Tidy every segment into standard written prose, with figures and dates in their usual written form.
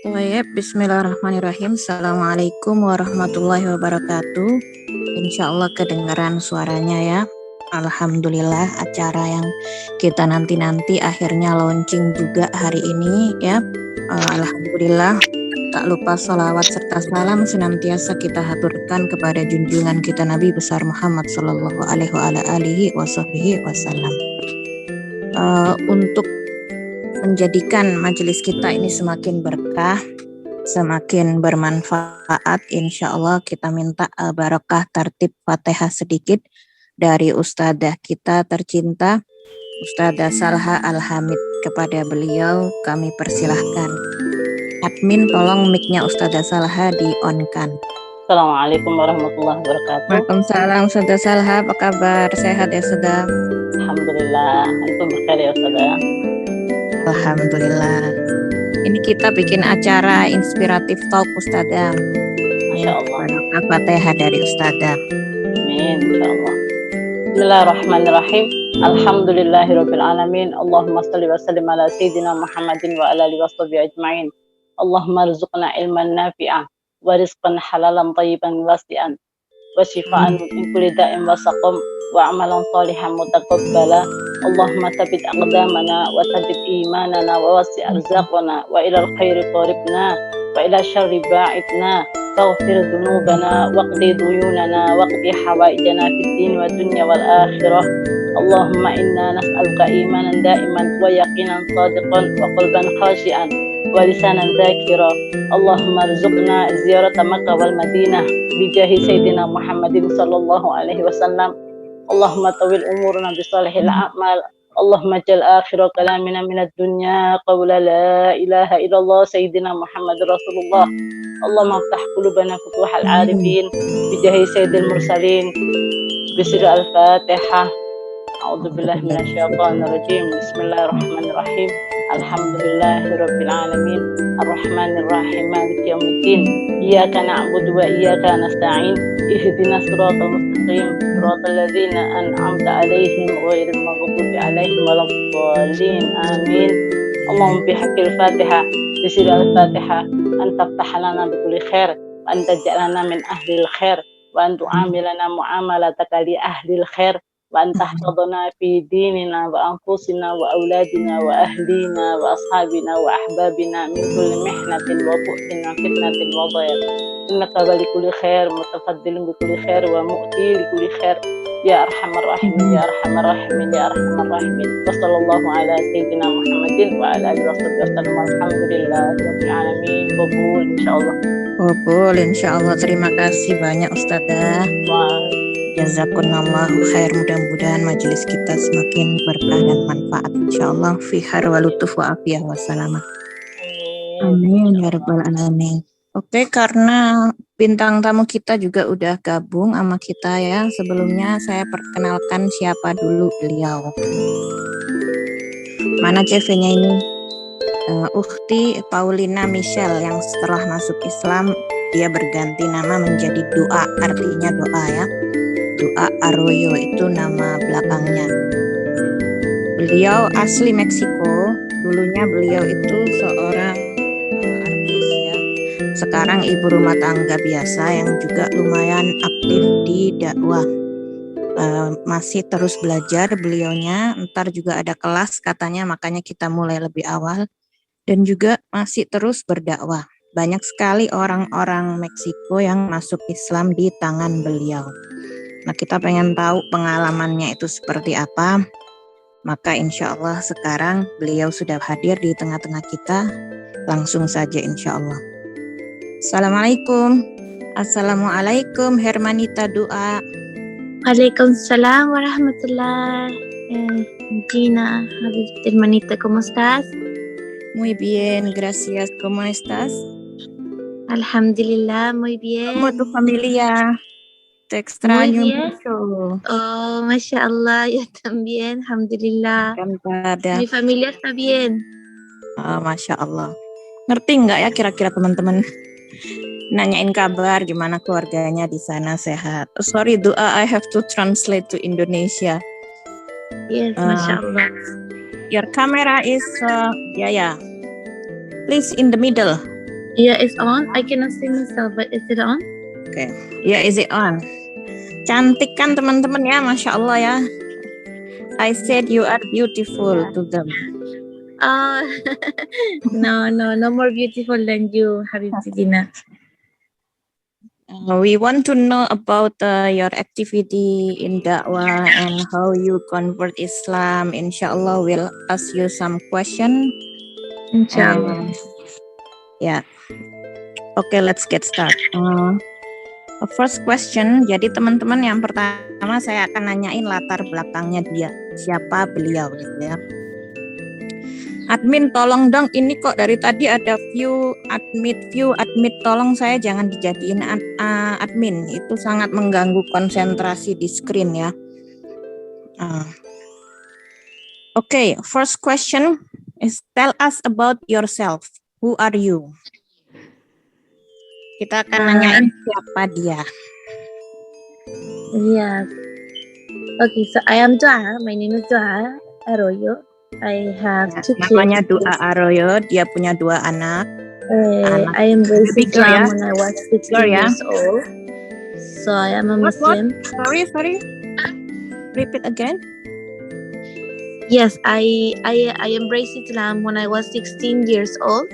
Baik, bismillahirrahmanirrahim. Assalamualaikum warahmatullahi wabarakatuh. Insya Allah kedengaran suaranya ya. Alhamdulillah acara yang kita nanti-nanti akhirnya launching juga hari ini ya. Alhamdulillah. Tak lupa salawat serta salam senantiasa kita haturkan kepada junjungan kita Nabi besar Muhammad Sallallahu Alaihi Wasallam. Untuk menjadikan majelis kita ini semakin berkah, semakin bermanfaat, insya Allah kita minta barakah tartib Fatihah sedikit dari Ustadzah kita tercinta, Ustadzah Salha Al-Hamid. Kepada beliau kami persilahkan. Admin tolong mic-nya Ustadzah Salha di-on-kan. Assalamualaikum warahmatullahi wabarakatuh. Waalaikumsalam Ustadzah Salha, apa kabar? Sehat ya Ustadzah? Alhamdulillah, antum berkhair ya Ustadzah. Alhamdulillah. Ini kita bikin acara inspiratif talk Ustadzah. Masya Allah. Al-Fatihah dari Ustadzah. Amin, insya Allah. Bismillahirrahmanirrahim. Alhamdulillahirabbil alamin. Allahumma shalli wa sallim ala sayyidina Muhammadin wa ala alihi washabihi ajmain. Allahumma rzuqna ilman nafi'an wa rizqan halalan tayyiban wasi'an wa shifaan min kulli da'in wa saqam wa amalan salihan mutaqabbala. Allahumma tsabbit aqdamana wa tsabbit imanana wa wasi' arzaqana wa ila al-khairi qaribna wa ila syarri ba'idna. Faghfir dzunubana waqdi duyunana waqdi hawaijana fid din wa dunya wal akhirah. Allahumma inna nas'aluka imanan da'iman wa yaqinan sadiqan wa qalban khashi'an wa lisanan dzakira. Allahumma rzuqna ziyarata Makkah wal Madinah bi jahi sayyidina Muhammadin sallallahu alaihi wasallam. Allahumma tawil umurna bi salihil a'mal. Allahumma jal akhira kalamina minad dunya qawla la ilaha illallah sayyidina Muhammadur Rasulullah. Allahumma aftah qulubana futuhal arifin bi jahi sayyidil mursalin. Bisri al-Fatihah. A'udzu billahi minasyaitonir rajim. Bismillahirrahmanirrahim. Alhamdulillahirabbil alamin. Arrahmanir rahim. Maliki yaumiddin. Iyyaka na'budu wa iyyaka nasta'in. Ihdinas siratal mustaqim. Siratal ladzina an'amta 'alaihim ghairil maghdubi 'alaihim waladdallin. Amin. Allahumma bihaqqil Fatihah. Bisri al-Fatihah. An taftah lana bi kulli khair wa an taj'alana min ahlil khair wa an tu'amilana mu'amalataka li ahlil khair wa an tahfadhana fi dinina wa anfusina wa auladina wa ahlina wa ashabina wa ahbabina min kulli mihnatin wa bu'tin wa fitnatin wa dhayr. Innaka wali kulli khair mutafaddilun bi kulli khair wa mu'ti li kulli khair ya arhamar rahimin ya arhamar rahimin ya arhamar rahimin. Wa sallallahu ala sayyidina Muhammadin wa ala alihi wasallam. Alhamdulillahirabbil alamin. Qabul insyaallah. Qabul insyaallah. Terima kasih banyak Ustadzah. Jazakumullahu khair. Mudah-mudahan majelis kita semakin berkah dan manfaat insyaallah. Fi khair wa lutuf wa afiyah wa salamah. Amin ya rabbal alamin. Oke, karena bintang tamu kita juga udah gabung sama kita ya. Sebelumnya saya perkenalkan siapa dulu beliau. Mana CV-nya ini? Ukhti Paulina Michelle yang setelah masuk Islam dia berganti nama menjadi Doa, artinya doa ya. Doa Arroyo itu nama belakangnya. Beliau asli Meksiko. Dulunya beliau itu seorang artis ya. Sekarang ibu rumah tangga biasa yang juga lumayan aktif di dakwah. Masih terus belajar beliaunya. Ntar juga ada kelas katanya, makanya kita mulai lebih awal. Dan juga masih terus berdakwah. Banyak sekali orang-orang Meksiko yang masuk Islam di tangan beliau. Nah, kita pengen tahu pengalamannya itu seperti apa. Maka insya Allah sekarang beliau sudah hadir di tengah-tengah kita. Langsung saja insya Allah. Assalamualaikum. Assalamualaikum Hermanita Doa. Waalaikumsalam warahmatullahi. Gina, hermanita, ¿cómo estás? Muy bien, gracias. ¿Cómo estás? Alhamdulillah, muy bien. ¿Cómo tu familia? Te extraño Muy bien. mucho. Oh, Masya Allah, yo también, Alhamdulillah. Encantada. Mi familia está bien. Masya Allah. Ngerti nggak ya kira-kira teman-teman? Nanyain kabar gimana keluarganya di sana sehat. Sorry Doa, I have to translate to Indonesia. Yes, Masya Allah. Your camera is, please in the middle. Yeah, it's on. I cannot see myself, but is it on? Oke, ya is it on? Cantik kan teman-teman ya, Masya Allah ya. I said you are beautiful to them. Oh, no more beautiful than you, Habibti Dina. We want to know about your activity in dakwah and how you convert Islam. Inshallah, we'll ask you some question. Inshallah. Yeah. Okay, let's get start. First question. Jadi teman-teman, yang pertama saya akan nanyain latar belakangnya dia, siapa beliau gitu ya. Admin tolong dong, ini kok dari tadi ada view admit, tolong saya jangan dijadiin admin, itu sangat mengganggu konsentrasi di screen ya. Okay, first question is tell us about yourself. Who are you? Kita akan nanyain siapa dia. Yes. Okay, so I am Dua. My name is Dua Arroyo. I have two kids. Namanya Dua Arroyo, dia punya 2 anak. I embraced Bigger, Islam ya? when I was 16 Bigger, ya? years old. So I am a Muslim. Sorry. Repeat again. Yes, I embraced Islam when I was 16 years old.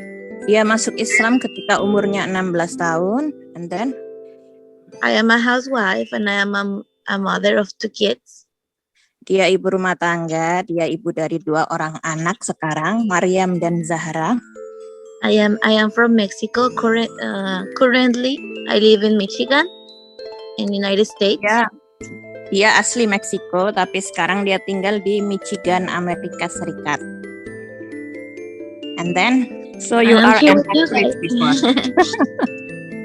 Dia masuk Islam ketika umurnya 16 tahun, and then I am a housewife and I am a mother of 2 kids. dia ibu rumah tangga, dia ibu dari 2 orang anak sekarang, Maryam dan Zahra. I am from Mexico. Currently, I live in Michigan, in the United States. Ya, dia asli Meksiko, tapi sekarang dia tinggal di Michigan, Amerika Serikat. And then, so you are an actress before.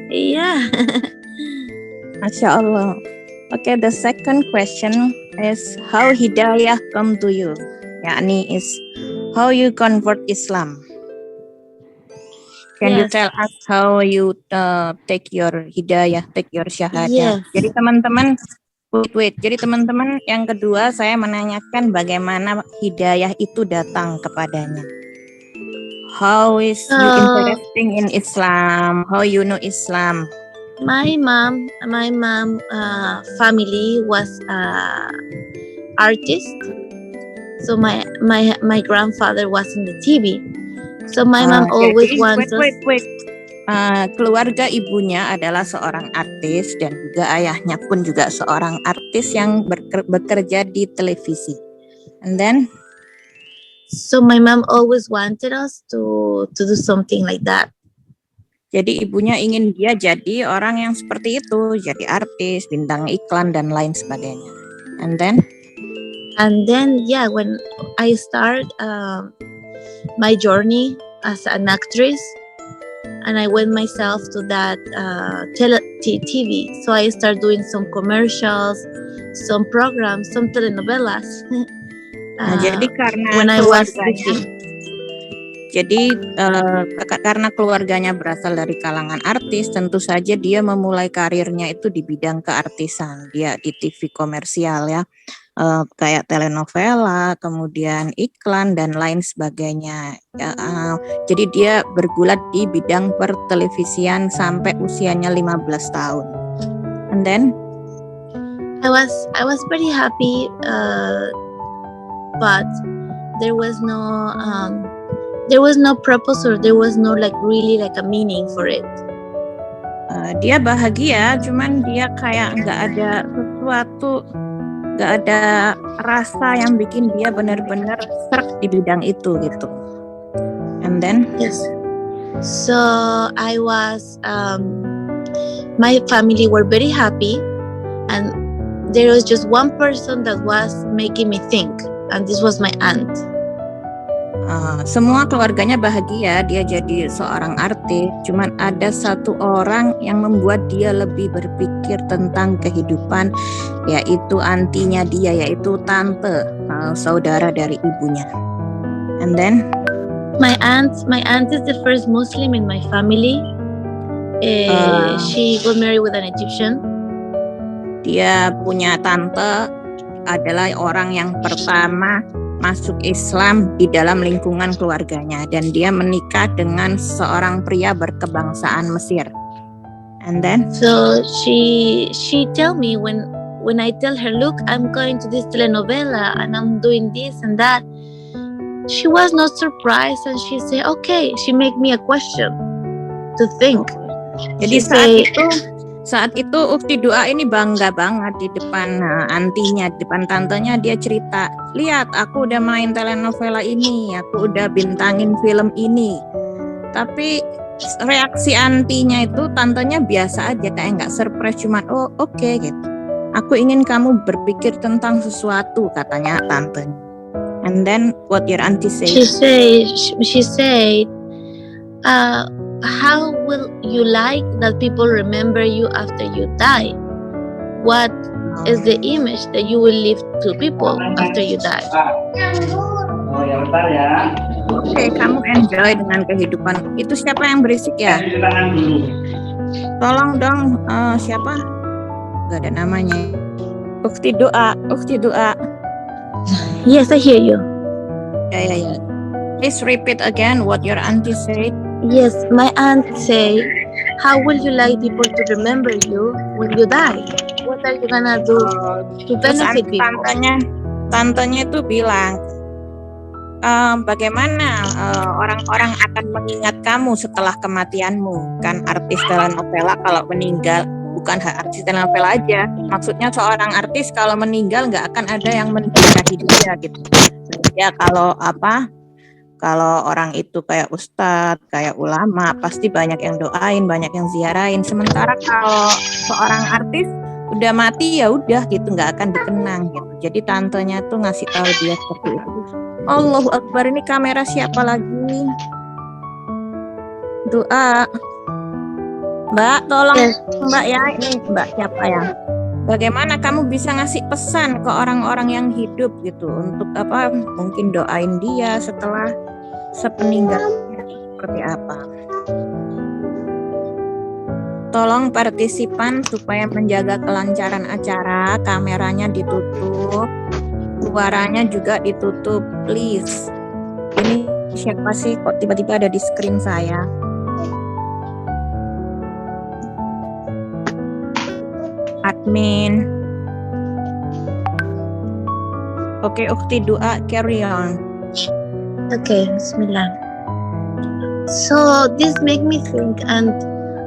Yeah. Masya Allah. Okay, the second question is how hidayah come to you? Yani is how you convert Islam. Can you tell us how you take your hidayah, take your syahadah? Yes. Jadi teman-teman, wait. Jadi teman-teman, yang kedua saya menanyakan bagaimana hidayah itu datang kepadanya. How is you interesting in Islam? How you know Islam? My mom family was artist. So my grandfather was in the TV. So my mom always wants us. Wait. Keluarga ibunya adalah seorang artis dan juga ayahnya pun juga seorang artis yang bekerja di televisi. And then, so my mom always wanted us to do something like that. Jadi ibunya ingin dia jadi orang yang seperti itu, jadi artis, bintang iklan dan lain sebagainya. And then, yeah, when I start my journey as an actress, and I went myself to that TV. So I start doing some commercials, some programs, some telenovelas. Jadi karena when I was 15. Jadi karena keluarganya berasal dari kalangan artis, tentu saja dia memulai karirnya itu di bidang keartisan. Dia di TV komersial ya, kayak telenovela, kemudian iklan dan lain sebagainya. Jadi dia bergulat di bidang pertelevisian sampai usianya 15 tahun. And then I was pretty happy, but there was no purpose, or there was no really a meaning for it. Dia bahagia, cuman dia kayak nggak ada sesuatu, nggak ada rasa yang bikin dia benar-benar serk di bidang itu gitu. And then, yes. So I was, my family were very happy, and there was just one person that was making me think, and this was my aunt. Semua keluarganya bahagia, dia jadi seorang artis. Cuman ada satu orang yang membuat dia lebih berpikir tentang kehidupan, yaitu antinya dia, yaitu tante, saudara dari ibunya. And then, my aunt is the first Muslim in my family. She got married with an Egyptian. Dia punya tante adalah orang yang pertama masuk Islam di dalam lingkungan keluarganya dan dia menikah dengan seorang pria berkebangsaan Mesir. And then So she tell me when I tell her, look, I'm going to this telenovela and I'm doing this and that, she was not surprised and she said, okay. She make me a question to think. jadi She saat itu Ukti Dua ini bangga banget di depan antinya, di depan tantenya. Dia cerita, lihat aku udah main telenovela ini, aku udah bintangin film ini. Tapi reaksi antinya itu, tantenya biasa aja, kayak nggak surprise, cuman oh oke, gitu. Aku ingin kamu berpikir tentang sesuatu, katanya tantenya. And then what your auntie say? she said, how will you like that people remember you after you die? What is the image that you will leave to people after you die? Oh ya, bentar ya. Oke, kamu enjoy dengan kehidupan. Itu siapa yang berisik ya? Cuci tangan dulu. Tolong dong, siapa? Gak ada namanya. Ukti Doa. Yes, I hear you. Ya. Please repeat again what your auntie said. Yes, my aunt say, how will you like people to remember you when you die? What are you gonna do to Terus benefit people? tantenya itu bilang, bagaimana orang-orang akan mengingat kamu setelah kematianmu? Kan artis telenovela kalau meninggal, bukan artis telenovela aja, maksudnya seorang artis kalau meninggal nggak akan ada yang menziarahi dia gitu. Ya kalau orang itu kayak ustadz, kayak ulama, pasti banyak yang doain, banyak yang ziarahin. Sementara kalau seorang artis udah mati ya udah gitu, nggak akan dikenang gitu. Jadi tantenya tuh ngasih tahu dia seperti itu. Allahu Akbar, ini kamera siapa lagi? Doa. Mbak, tolong Mbak ya, ini Mbak siapa ya? Bagaimana kamu bisa ngasih pesan ke orang-orang yang hidup gitu, untuk apa? Mungkin doain dia setelah sepeninggalnya seperti apa? Tolong partisipan supaya menjaga kelancaran acara, kameranya ditutup, suaranya juga ditutup, please. Ini siapa sih kok tiba-tiba ada di screen saya? Admin. Oke, Ukti Dua, carry on. Okay, Bismillah. So this made me think, and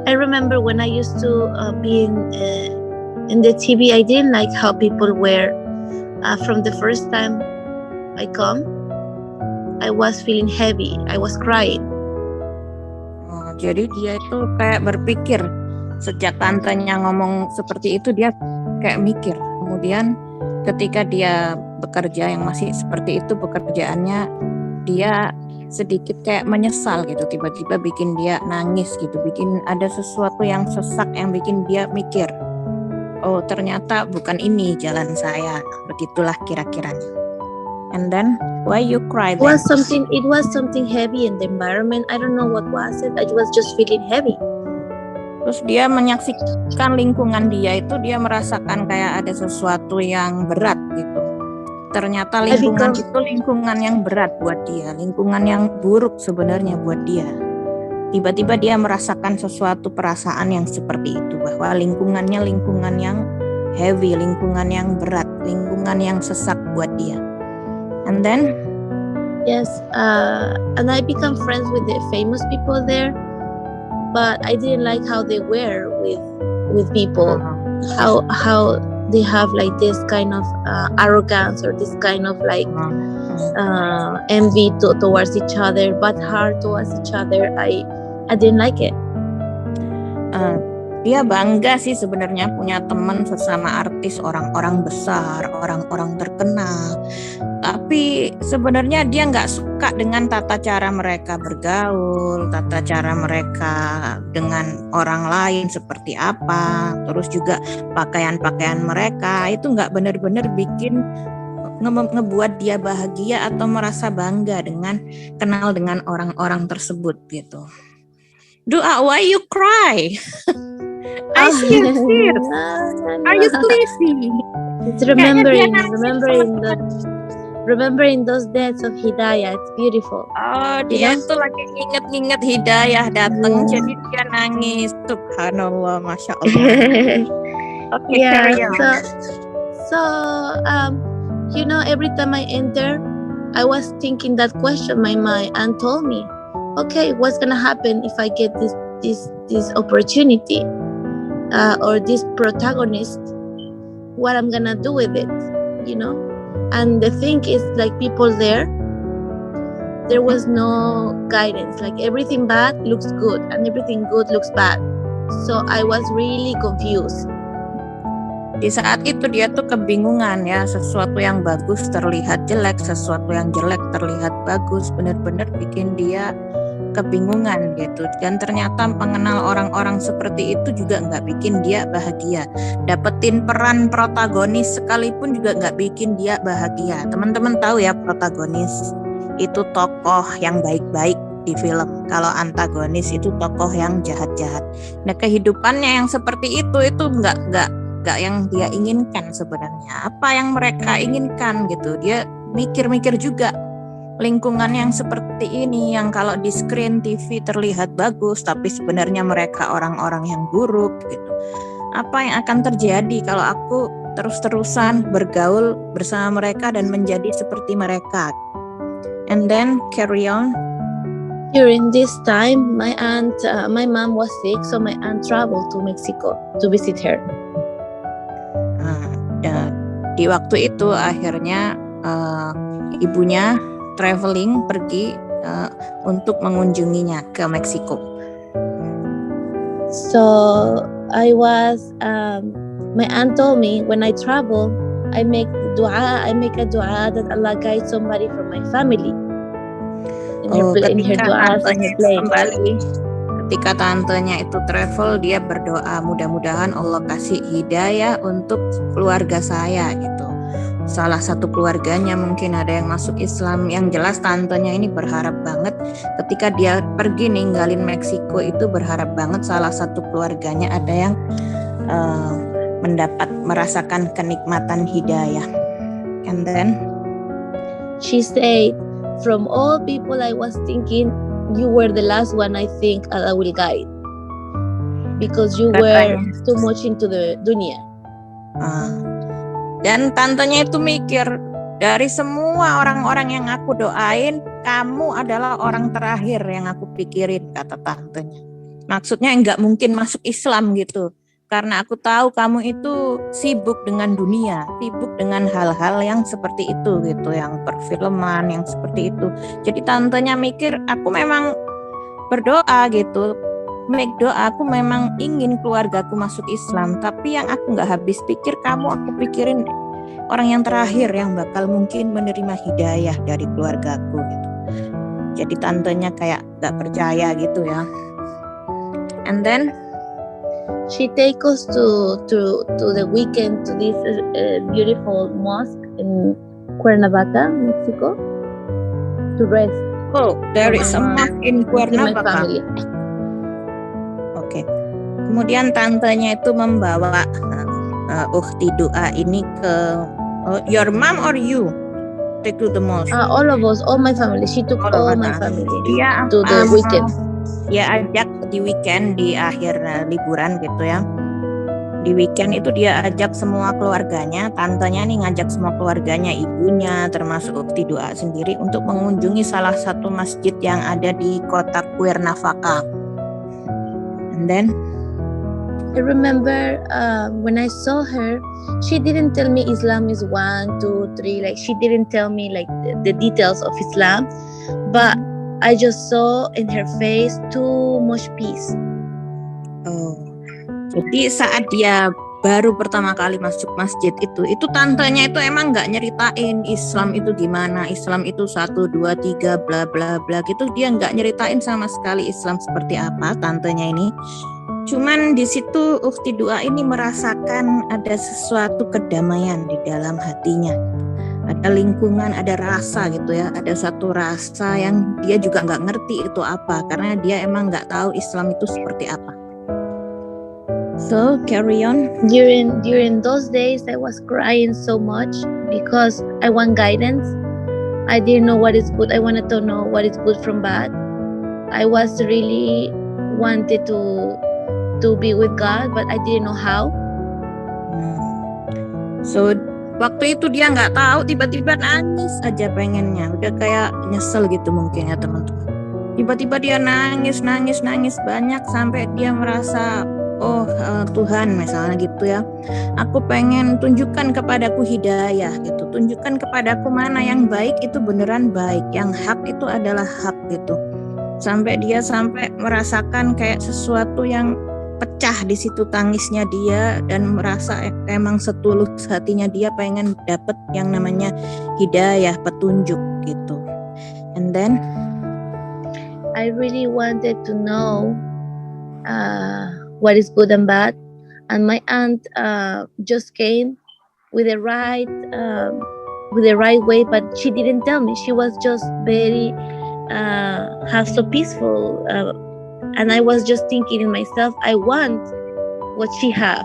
I remember when I used to be in the TV, I didn't like how people were. From the first time I come, I was feeling heavy. I was crying. Jadi dia itu kayak berpikir, sejak tantenya ngomong seperti itu dia kayak mikir. Kemudian ketika dia bekerja yang masih seperti itu pekerjaannya, dia sedikit kayak menyesal gitu, tiba-tiba bikin dia nangis gitu, bikin ada sesuatu yang sesak yang bikin dia mikir, oh ternyata bukan ini jalan saya, begitulah kira-kiranya. And then why you cry then? It was something heavy in the environment. I don't know what was it. I was just feeling heavy. Terus dia menyaksikan lingkungan dia itu, dia merasakan kayak ada sesuatu yang berat gitu. Ternyata lingkungan itu lingkungan yang berat buat dia, lingkungan yang buruk sebenarnya buat dia. Tiba-tiba dia merasakan sesuatu perasaan yang seperti itu, bahwa lingkungannya lingkungan yang heavy, lingkungan yang berat, lingkungan yang sesak buat dia. And then? Yes, and I become friends with the famous people there. But I didn't like how they were with people, how they have like this kind of arrogance or this kind of like envy towards each other, but hard towards each other. I didn't like it. Dia bangga sih sebenarnya punya teman sesama artis, orang-orang besar, orang-orang terkenal. Tapi sebenarnya dia nggak suka dengan tata cara mereka bergaul, tata cara mereka dengan orang lain seperti apa. Terus juga pakaian-pakaian mereka itu nggak benar-benar bikin ngebuat dia bahagia atau merasa bangga dengan kenal dengan orang-orang tersebut gitu. Doa, why you cry? I see you tears. Are you sleepy? It's remembering remembering those days of Hidayah. It's beautiful. Oh, You dia know? itu lagi inget-inget hidayah datang, Yeah. jadi dia nangis. Subhanallah, masya Allah. Oke, Yeah. carry on. So every time I enter, I was thinking that question. My aunt told me, okay, what's gonna happen if I get this opportunity or this protagonist? What I'm gonna do with it, And the thing is, like, people there was no guidance. Like, everything bad looks good and everything good looks bad. So I was really confused. Di saat itu dia tuh kebingungan ya, sesuatu yang bagus terlihat jelek, sesuatu yang jelek terlihat bagus, benar-benar bikin dia kebingungan gitu. Dan ternyata mengenal orang-orang seperti itu juga nggak bikin dia bahagia. Dapetin peran protagonis sekalipun juga nggak bikin dia bahagia. Teman-teman tahu ya, protagonis itu tokoh yang baik-baik di film. Kalau antagonis itu tokoh yang jahat-jahat. Nah, kehidupannya yang seperti itu nggak yang dia inginkan sebenarnya. Apa yang mereka inginkan gitu. Dia mikir-mikir juga. Lingkungan yang seperti ini, yang kalau di screen TV terlihat bagus, tapi sebenarnya mereka orang-orang yang buruk gitu. Apa yang akan terjadi kalau aku terus-terusan bergaul bersama mereka dan menjadi seperti mereka? And then carry on. During this time, my mom was sick, so my aunt traveled to Mexico to visit her. Di waktu itu akhirnya ibunya traveling pergi untuk mengunjunginya ke Meksiko. So I was my aunt told me when I travel, I make a dua that Allah guide somebody from my family. In her dua in her plane. Ketika tantenya itu travel, dia berdoa mudah-mudahan Allah kasih hidayah untuk keluarga saya gitu. Salah satu keluarganya mungkin ada yang masuk Islam. Yang jelas tantenya ini berharap banget ketika dia pergi ninggalin Meksiko itu, berharap banget salah satu keluarganya ada yang merasakan kenikmatan hidayah. And then she said, from all people I was thinking, you were the last one I think Allah will guide, because you were too much into the dunia. Dan tantenya itu mikir, dari semua orang-orang yang aku doain, kamu adalah orang terakhir yang aku pikirin, kata tantenya. Maksudnya nggak mungkin masuk Islam gitu, karena aku tahu kamu itu sibuk dengan dunia, sibuk dengan hal-hal yang seperti itu gitu, yang perfilman, yang seperti itu. Jadi tantenya mikir, aku memang berdoa gitu, make doa, aku memang ingin keluargaku masuk Islam, tapi yang aku nggak habis pikir kamu, aku pikirin orang yang terakhir yang bakal mungkin menerima hidayah dari keluargaku gitu. Jadi tantenya kayak nggak percaya gitu ya. And then she take us to the weekend to this beautiful mosque in Cuernavaca, Mexico, to rest. Oh, there is a mosque in Cuernavaca. Oke. Kemudian tantenya itu membawa ukhti doa ini ke your mom or you take to the mosque? All of us, all my family. She took all my family to the weekend. Dia ajak di weekend, di akhir liburan gitu ya. Di weekend itu dia ajak semua keluarganya, tantenya nih ngajak semua keluarganya, ibunya termasuk ukhti doa sendiri untuk mengunjungi salah satu masjid yang ada di kota Cuernavaca. And then I remember when I saw her, she didn't tell me Islam is 1, 2, 3. Like, she didn't tell me like the details of Islam, but I just saw in her face too much peace. Oh, jadi saat dia baru pertama kali masuk masjid itu tantenya itu emang nggak nyeritain Islam itu gimana, Islam itu 1, 2, 3 bla bla bla gitu, dia nggak nyeritain sama sekali Islam seperti apa tantenya ini. Cuman di situ ukhti doa ini merasakan ada sesuatu kedamaian di dalam hatinya. Ada lingkungan, ada rasa gitu ya, ada satu rasa yang dia juga nggak ngerti itu apa, karena dia emang nggak tahu Islam itu seperti apa. So carry on. During those days, I was crying so much because I want guidance. I didn't know what is good. I wanted to know what is good from bad. I was really wanted to be with God, but I didn't know how. So waktu itu dia nggak tahu, tiba-tiba nangis aja pengennya, udah kayak nyesel gitu mungkin ya teman-teman. Tiba-tiba dia nangis banyak sampai dia merasa Tuhan misalnya gitu ya, aku pengen tunjukkan kepadaku hidayah gitu, tunjukkan kepadaku mana yang baik itu beneran baik, yang hak itu adalah hak gitu. Sampai dia merasakan kayak sesuatu yang pecah di situ tangisnya dia, dan merasa emang setulus hatinya dia pengen dapet yang namanya hidayah, petunjuk gitu. And then I really wanted to know what is good and bad, and my aunt just came with the right way, but she didn't tell me. She was just very so peaceful, and I was just thinking in myself, I want what she have.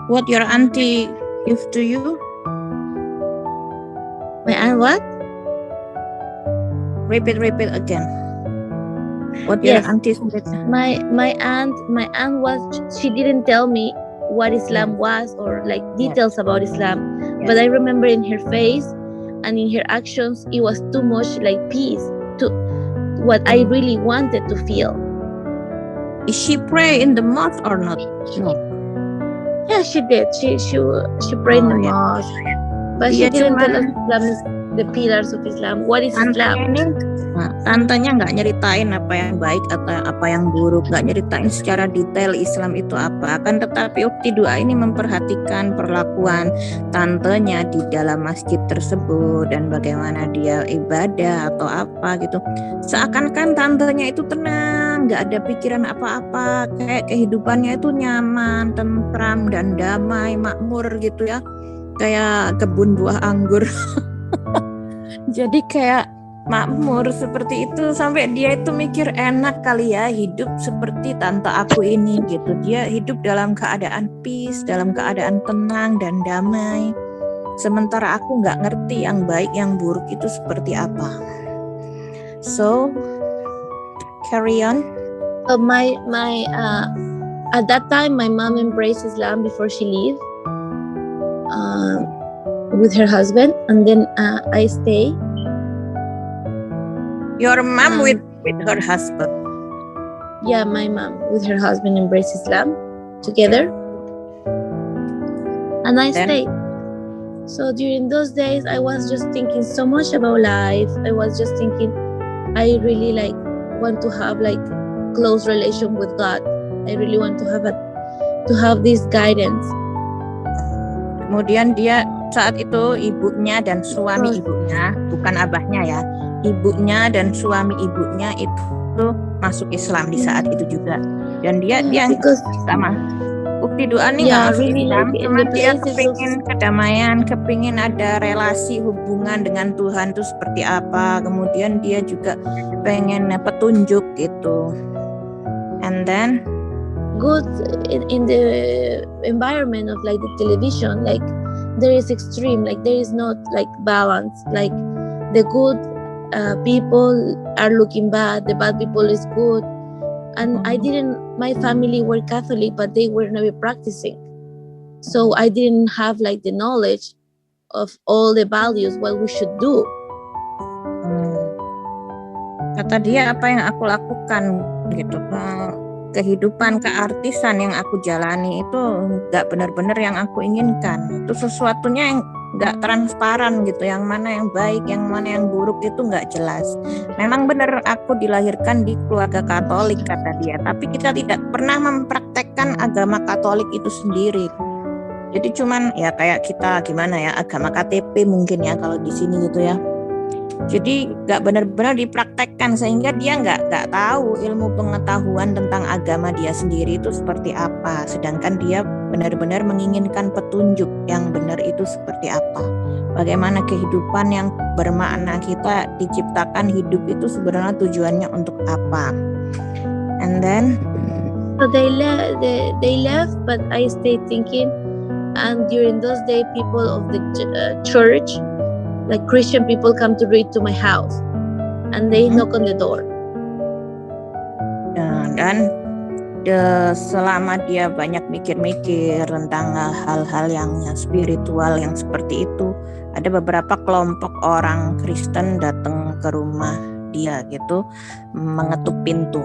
What your auntie give to you? My aunt what? Repeat again. What your Yes. auntie said? My aunt was, she didn't tell me what Islam was or like details about Islam, but I remember in her face and in her actions it was too much like peace to what I really wanted to feel. Is she pray in the mosque or not? No. Yeah, she did. She prayed in the mosque, but she Iya, didn't tell us cuman Islam is the pillars of Islam. What is Islam? Tantenya nggak nyeritain apa yang baik atau apa yang buruk, nggak nyeritain secara detail Islam itu apa. Akan tetapi Ukti Dua ini memperhatikan perlakuan tantenya di dalam masjid tersebut dan bagaimana dia ibadah atau apa gitu. Seakan-akan tantenya itu tenang, nggak ada pikiran apa-apa, kayak kehidupannya itu nyaman, tentram dan damai, makmur gitu ya, kayak kebun buah anggur. Jadi kayak makmur seperti itu, sampai dia itu mikir enak kali ya hidup seperti tante aku ini gitu. Dia hidup dalam keadaan peace, dalam keadaan tenang dan damai. Sementara aku nggak ngerti yang baik yang buruk itu seperti apa. So carry on. At that time my mom embraced Islam before she leave with her husband, and then I stay. Your mom with her husband? Yeah, my mom with her husband embraced Islam together, and I stayed. So during those days, I was just thinking so much about life. I was just thinking, I really want to have close relation with God. I really want to have this guidance. Kemudian dia saat itu ibunya dan suami ibunya, bukan abahnya ya, ibunya dan suami ibunya itu masuk Islam di saat itu juga, dan dia sama Ukti Dua nih nggak masuk Islam, cuma dia kepingin kedamaian, kepingin ada relasi hubungan dengan Tuhan itu seperti apa, kemudian dia juga pengen petunjuk gitu. And then good in the environment of the television, there is extreme, there is not balance, the good people are looking bad, the bad people is good, and my family were Catholic, but they were never practicing, so I didn't have the knowledge of all the values what we should do. Kata dia, apa yang aku lakukan gitu, kehidupan keartisan yang aku jalani itu nggak benar-benar yang aku inginkan. Itu sesuatunya yang nggak transparan gitu, yang mana yang baik, yang mana yang buruk itu nggak jelas. Memang benar aku dilahirkan di keluarga Katolik kata dia, tapi kita tidak pernah mempraktekkan agama Katolik itu sendiri. Jadi cuman ya kayak kita gimana ya, agama KTP mungkin ya kalau di sini gitu ya. Jadi nggak benar-benar dipraktekkan, sehingga dia nggak tahu ilmu pengetahuan tentang agama dia sendiri itu seperti apa. Sedangkan dia benar-benar menginginkan petunjuk yang benar itu seperti apa. Bagaimana kehidupan yang bermakna, kita diciptakan hidup itu sebenarnya tujuannya untuk apa. And then so they left, but I stayed thinking. And during those days, people of the church like Christian people come to read to my house, and they knock on the door. Dan selama dia banyak mikir-mikir tentang hal-hal yang spiritual yang seperti itu, ada beberapa kelompok orang Kristen datang ke rumah dia gitu, mengetuk pintu.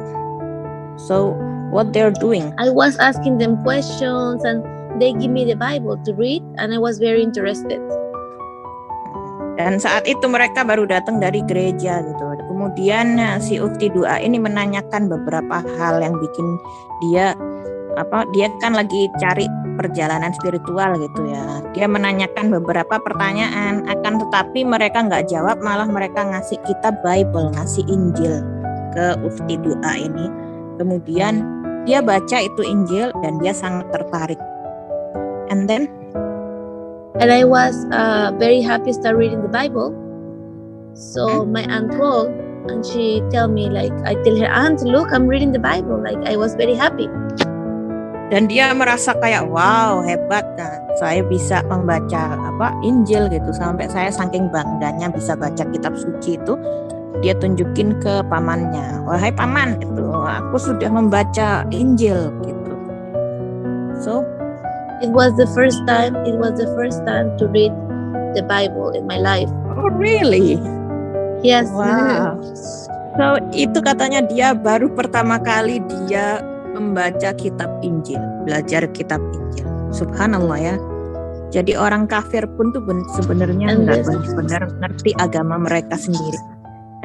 So what they're doing? I was asking them questions, and they give me the Bible to read, and I was very interested. Dan saat itu mereka baru datang dari gereja gitu. Kemudian si Ukhti Dua ini menanyakan beberapa hal yang bikin dia kan lagi cari perjalanan spiritual gitu ya. Dia menanyakan beberapa pertanyaan, akan tetapi mereka nggak jawab, malah mereka ngasih kitab Bible, ngasih Injil ke Ukhti Dua ini. Kemudian dia baca itu Injil dan dia sangat tertarik. And I was very happy to start reading the Bible. So my aunt called and she tell me, like, I tell her, aunt, look, I'm reading the Bible. Like, I was very happy. Dan dia merasa kayak wow, hebat kan, saya bisa membaca Injil gitu, sampai saya saking bangganya bisa baca kitab suci itu. Dia tunjukin ke pamannya, wahai paman, itu aku sudah membaca Injil gitu. So it was the first time to read the Bible in my life. Oh really? Yes. Wow. So itu katanya dia baru pertama kali dia membaca kitab Injil, belajar kitab Injil. Subhanallah ya. Jadi orang kafir pun tuh sebenarnya nggak benar-benar ngerti agama mereka sendiri.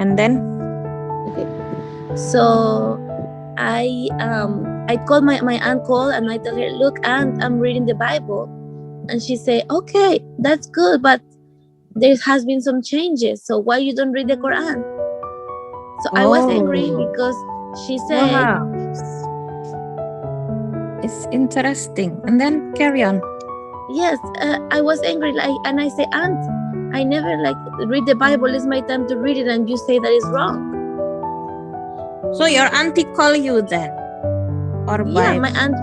And then, okay. So I called my aunt called and I tell her, look, aunt, I'm reading the Bible, and she say, okay, that's good, but there has been some changes. So why you don't read the Quran? So I was angry because she said. Wow. It's interesting. And then carry on. Yes, I was angry, and I say, aunt, I never read the Bible. It's my time to read it, and you say that is wrong. So your auntie call you then, or yeah, my aunt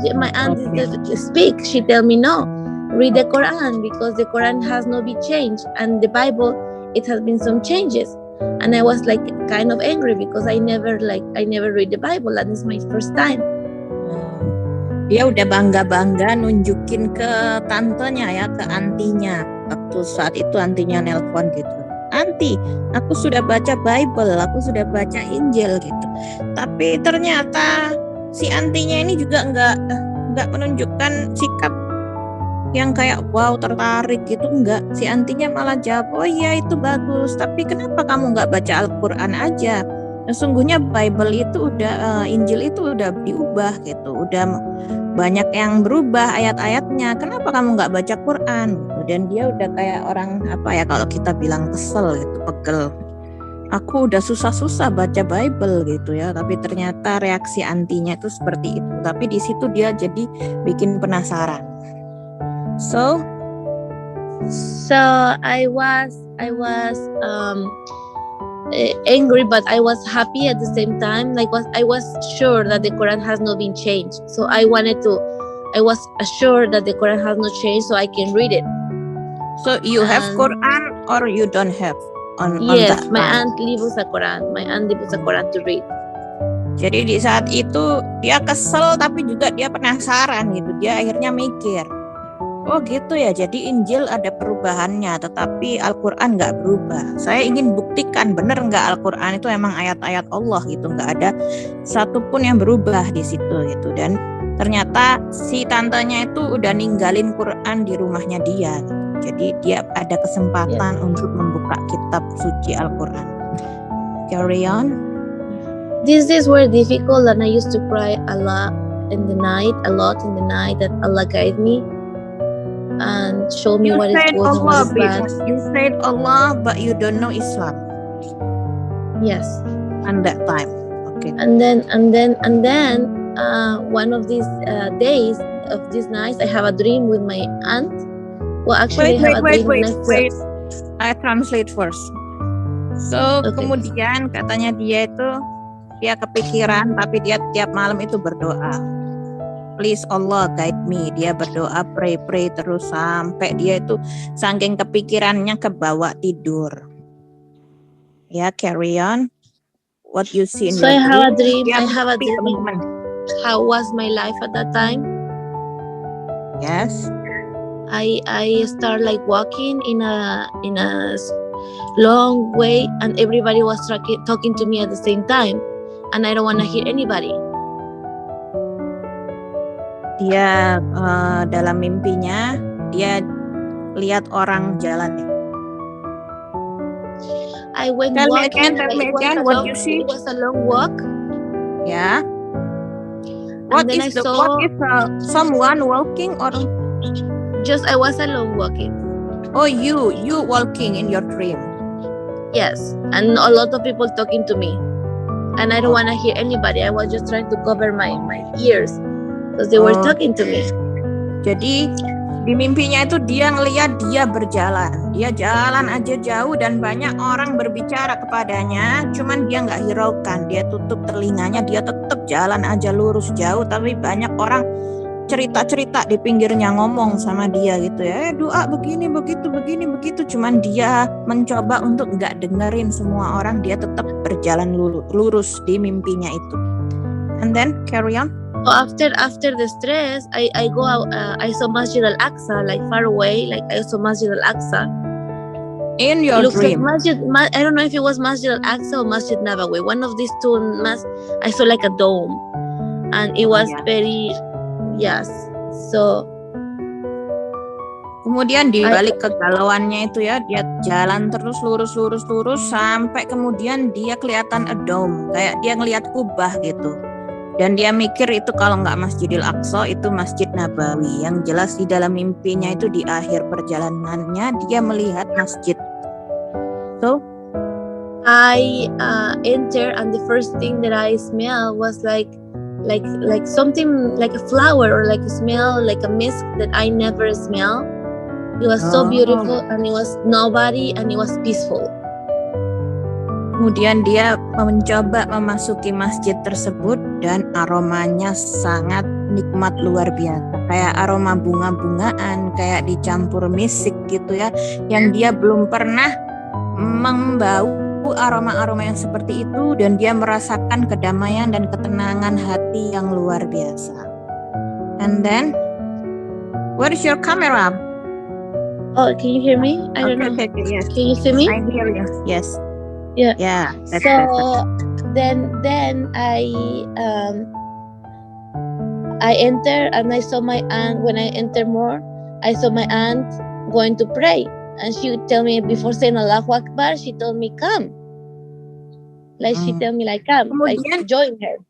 speak. She tell me no, read the Quran because the Quran has not been changed, and the Bible it has been some changes. And I was kind of angry because I never read the Bible, and it's my first time. Dia udah bangga-bangga nunjukin ke tantenya ya, ke antinya. Waktu saat itu antinya nelpon gitu. Anti, aku sudah baca Bible, aku sudah baca Injil gitu. Tapi ternyata si antinya ini juga nggak menunjukkan sikap yang kayak wow tertarik gitu, enggak. Si antinya malah jawab, oh iya itu bagus, tapi kenapa kamu nggak baca Al-Quran aja? Sesungguhnya Bible itu Injil itu udah diubah gitu, udah banyak yang berubah ayat-ayatnya. Kenapa kamu nggak baca Quran? Dan dia udah kayak orang kalau kita bilang kesel gitu, pegel. Aku udah susah-susah baca Bible gitu ya, tapi ternyata reaksi antinya itu seperti itu. Tapi di situ dia jadi bikin penasaran. So I was angry, but I was happy at the same time. I was sure that the Quran has not been changed, so I was assured that the Quran has not changed, so I can read it. So you have Quran or you don't have? Yes, my aunt leaves a Quran. My aunt leaves a Quran to read. Jadi di saat itu dia kesel, tapi juga dia penasaran gitu. Dia akhirnya mikir, oh gitu ya, jadi Injil ada perubahannya, tetapi Al-Quran nggak berubah. Saya ingin buktikan benar nggak Al-Quran itu emang ayat-ayat Allah gitu, nggak ada satupun yang berubah di situ gitu. Dan ternyata si tantenya itu udah ninggalin Quran di rumahnya dia gitu. Jadi dia ada kesempatan untuk membuka kitab suci Al-Quran. Carry on. These days were difficult, and I used to cry a lot in the night that Allah guide me and show me what is good and what is bad. You said Allah, but you don't know Islam. Yes. And that time, okay. And then one of these days of these nights, I have a dream with my aunt. Well, actually, wait. I translate first. So Okay. kemudian katanya dia kepikiran, tapi dia tiap malam itu berdoa. please Allah guide me. Dia berdoa pray terus sampai dia itu saking kepikirannya kebawa tidur. Ya, carry on. What you see in So your I have a dream. dream. Dia I have a mimpi, dream. teman-teman. How was my life at that time? Yes. I start like walking in a long way, and everybody was talking to me at the same time, and I don't want to hear anybody. Dia dalam mimpinya dia lihat orang jalan. I went Tell me walking. again, It what you see. was a long walk. Ya. What then is I saw someone walking or just I was alone walking. oh you walking in your dream? Yes, and a lot of people talking to me, and I don't want to hear anybody. I was just trying to cover my ears because they were talking to me. Jadi di mimpinya itu dia ngelihat dia berjalan. Dia jalan aja jauh dan banyak orang berbicara kepadanya. Cuman dia nggak hiraukan. Dia tutup telinganya. Dia tetap jalan aja lurus jauh. Tapi banyak orang cerita-cerita di pinggirnya ngomong sama dia gitu ya. Doa begini, begitu. Cuman dia mencoba untuk nggak dengerin semua orang. Dia tetap berjalan lurus di mimpinya itu. And then carry on. So after the stress, I go out. I saw Masjid Al-Aqsa, like far away. Like I saw Masjid Al-Aqsa. In your Looks dream. like I don't know if it was Masjid Al-Aqsa or Masjid Nabawi. One of these two. I saw like a dome, and it was very, yes. So kemudian di balik kegalauannya itu ya, dia jalan terus lurus sampai kemudian dia kelihatan a dome, kayak dia ngelihat kubah gitu. Dan dia mikir itu kalau nggak Masjidil Aqsa itu Masjid Nabawi. Yang jelas di dalam mimpinya itu di akhir perjalanannya dia melihat masjid. So I enter, and the first thing that I smell was like something like a flower, or like a smell like a mist that I never smell. It was so beautiful, and it was nobody, and it was peaceful. kemudian dia mencoba memasuki masjid tersebut dan aromanya sangat nikmat luar biasa. Kayak aroma bunga-bungaan, kayak dicampur misik gitu ya. Yang dia belum pernah membau aroma-aroma yang seperti itu, dan dia merasakan kedamaian dan ketenangan hati yang luar biasa. And then, where is your camera? Oh, can you hear me? I don't know. Okay, yes. Can you see me? I hear you. Yes. Yeah. Yeah. That's So better. then I enter, and I saw my aunt. When I enter more, I saw my aunt going to pray, and she would tell me, before saying Allahu Akbar, she told me come. Like she tell me like come, like join her.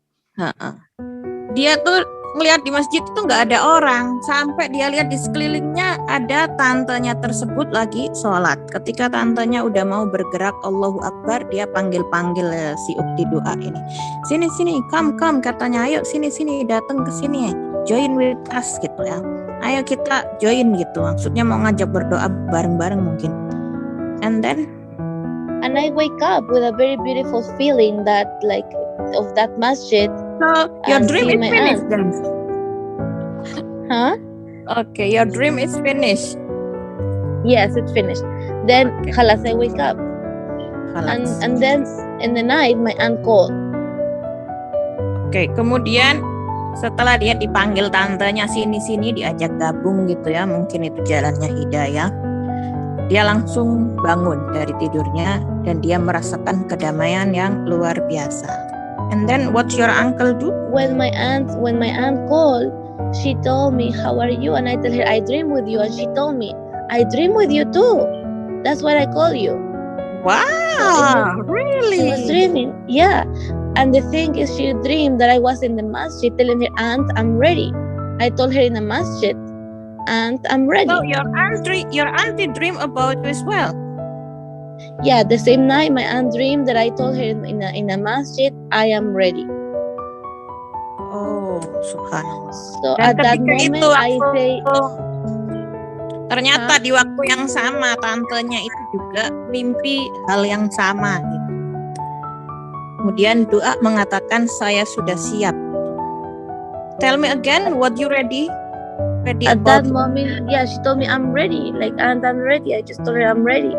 Dia tuh ngelihat di masjid itu nggak ada orang, sampai dia lihat di sekelilingnya ada tantenya tersebut lagi sholat. Ketika tantenya udah mau bergerak Allahu Akbar, dia panggil-panggil si ukti doa ini. Sini, come, katanya, ayo sini, datang ke sini, join with us gitu ya. Ayo kita join gitu, maksudnya mau ngajak berdoa bareng-bareng mungkin. And I wake up with a very beautiful feeling that like of that masjid. So your dream is finished then? Huh? Okay, your dream is finished. Yes, it's finished. Then khalas, I wake up. And then in the night my aunt called. Oke, kemudian setelah dia dipanggil tantenya sini diajak gabung gitu ya, mungkin itu jalannya hidayah. Dia langsung bangun dari tidurnya dan dia merasakan kedamaian yang luar biasa. And then what your uncle do? When my aunt called, she told me, "How are you?" And I tell her, "I dream with you." And she told me, "I dream with you too. That's why I call you." Wow, really? She was dreaming, yeah. And the thing is, she dreamed that I was in the masjid telling her, "Aunt, I'm ready." I told her in the masjid, "Aunt, I'm ready." So your auntie dream about you as well? Yeah, the same night my aunt dreamed that I told her in a masjid, "I am ready." Oh, subhanallah. So Dan at that ketika moment itu I say, ternyata di waktu yang sama tantenya itu juga mimpi hal yang sama gitu. Kemudian doa mengatakan saya sudah siap. Tell me again what you ready At that about. moment, yeah, she told me I'm ready. Like, and I'm ready. I just told her I'm ready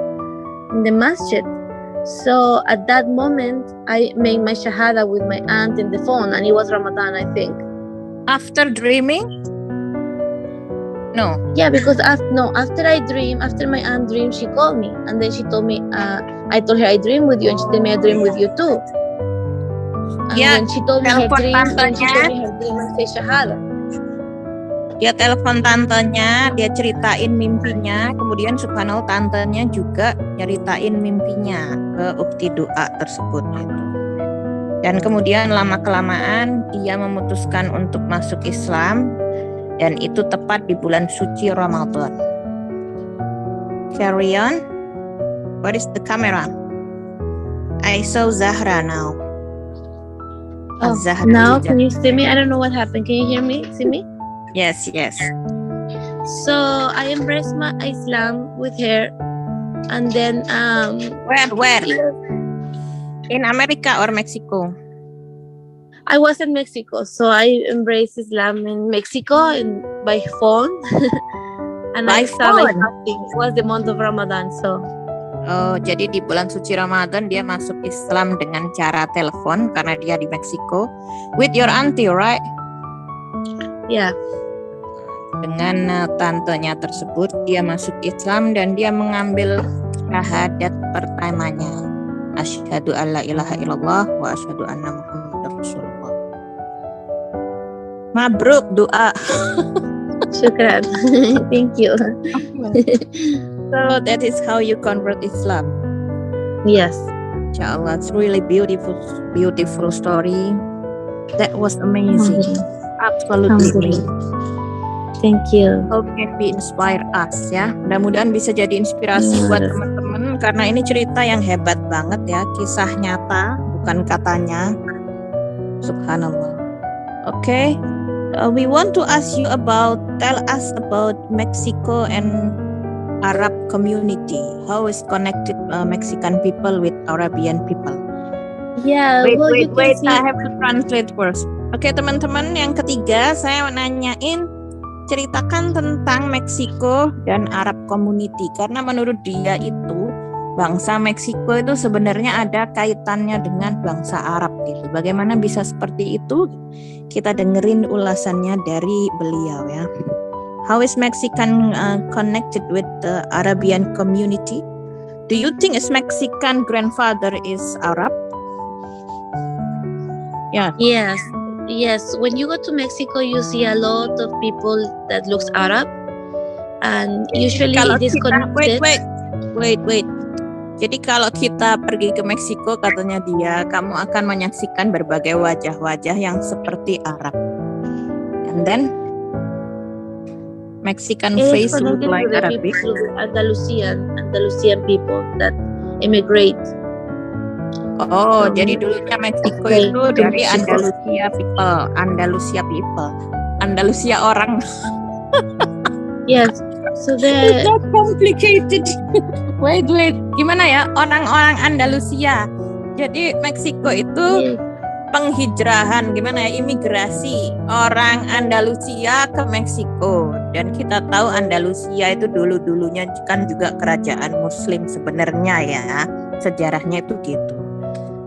in the masjid. So at that moment, I made my shahada with my aunt in the phone, and it was Ramadan, I think. After dreaming? No. Yeah, because after I dream, after my aunt dreamed, she called me, and then she told me, I told her I dream with you, and she told me I dream with you too. And Yeah, when she told me her telepon dream, when she tantenya. told me her dream, I say shahada. Dia telepon tantenya, dia ceritain mimpinya, kemudian subhanallah tantenya juga nyeritain mimpinya ke ukti doa tersebut gitu. Dan kemudian lama-kelamaan dia memutuskan untuk masuk Islam, dan itu tepat di bulan suci Ramadan. Carry on. What is the camera? I saw Zahra now. Oh, Zahra now Ija. can you see me? I don't know what happened. Can you hear me? See me? Yes. So I embraced my Islam with her, and then Where? In America or Mexico? I was in Mexico, so I embraced Islam in Mexico and by phone. And By I started phone? fasting. It was the month of Ramadan, so Oh, jadi di bulan suci Ramadan dia masuk Islam dengan cara telepon karena dia di Meksiko. With your auntie, right? yeah. Dengan tantenya tersebut dia masuk Islam dan dia mengambil syahadat pertamanya. Asyhadu alla ilaha illallah wa asyhadu anna Muhammadar Rasulullah. Mabruk doa. Shukran. Thank you. So that is how you convert Islam. Yes. Inshallah, it's really beautiful story. That was amazing. Absolutely amazing. Thank you. How can we inspire us ya? Mudah-mudahan bisa jadi inspirasi buat teman-teman karena ini cerita yang hebat banget ya, kisah nyata bukan katanya. Subhanallah. Okay, we want to ask you tell us about Mexico and Arab community. How is connected Mexican people with Arabian people? Yeah. Wait, you can see. I have to translate first. Oke, teman-teman, yang ketiga saya nanyain ceritakan tentang Meksiko dan Arab community karena menurut dia itu bangsa Meksiko itu sebenarnya ada kaitannya dengan bangsa Arab gitu. Bagaimana bisa seperti itu? Kita dengerin ulasannya dari beliau ya. How is Mexican connected with the Arabian community? Do you think his Mexican grandfather is Arab? Yeah. Yes. When you go to Mexico, you see a lot of people that looks Arab, and usually Kalau it is kita, connected. wait. Jadi kalau kita pergi ke Meksiko, katanya dia, kamu akan menyaksikan berbagai wajah-wajah yang seperti Arab. And then Mexican It is face look connected like to the Arabic. people, Andalusian people that immigrate. Oh, jadi dulunya Meksiko Okay, itu to dari Mexico. Andalusia people. Andalusia orang. Yes. So It's the so complicated. Wait. Gimana ya? Orang-orang Andalusia. Jadi Meksiko itu penghijrahan, gimana ya? Imigrasi orang Andalusia ke Meksiko. Dan kita tahu Andalusia itu dulu-dulunya kan juga kerajaan Muslim sebenarnya ya. Sejarahnya itu gitu.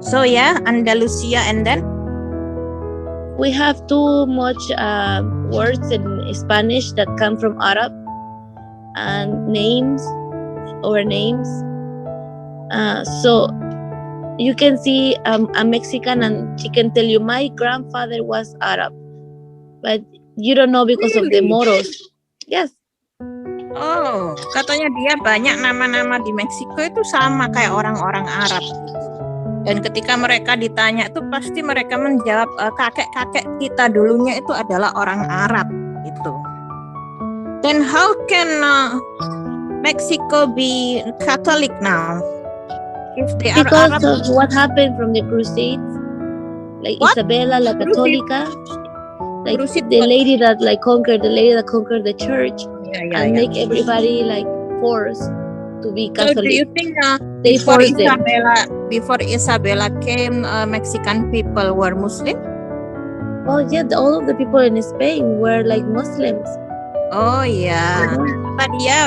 So yeah, Andalusia, and then we have too much words in Spanish that come from Arab and names. So you can see a Mexican and she can tell you my grandfather was Arab, but you don't know because of the Really? Moros. Yes. oh, katanya dia banyak nama-nama di Meksiko itu sama kayak orang-orang Arab. Dan ketika mereka ditanya itu pasti mereka menjawab kakek-kakek kita dulunya itu adalah orang Arab gitu. Then how can Mexico be Catholic now? If they are Because Arab, of what happened from the Crusades, like What? Isabella la Católica, like Crusade the what? lady that conquered the church and make everybody like forced to be So do you Catholic. think They before forced them. Isabella came, Mexican people were Muslim? Oh yeah, all of the people in Spain were like Muslims. Oh iya, kata dia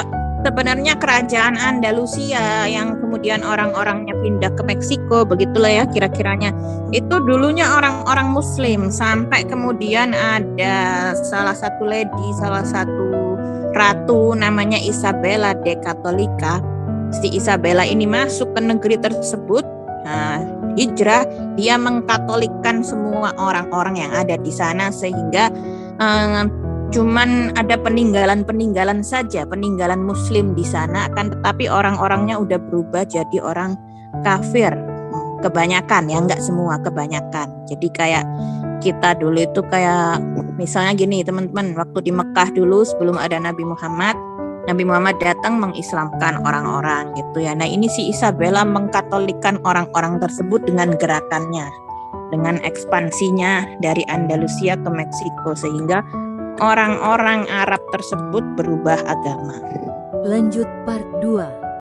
sebenarnya kerajaan Andalusia yang kemudian orang-orangnya pindah ke Meksiko, begitulah ya kira-kiranya. Itu dulunya orang-orang Muslim, sampai kemudian ada salah satu lady, salah satu ratu namanya Isabella de Katolika. Si Isabella ini masuk ke negeri tersebut, hijrah, dia mengkatolikkan semua orang-orang yang ada di sana sehingga cuman ada peninggalan saja, peninggalan Muslim di sana, akan tetapi orang-orangnya udah berubah jadi orang kafir. Kebanyakan ya, enggak semua, kebanyakan. Jadi kayak kita dulu itu kayak misalnya gini teman-teman, waktu di Mekah dulu sebelum ada Nabi Muhammad datang mengislamkan orang-orang gitu ya. Nah ini si Isabella mengkatolikkan orang-orang tersebut dengan gerakannya, dengan ekspansinya dari Andalusia ke Meksiko, sehingga orang-orang Arab tersebut berubah agama. Lanjut part 2.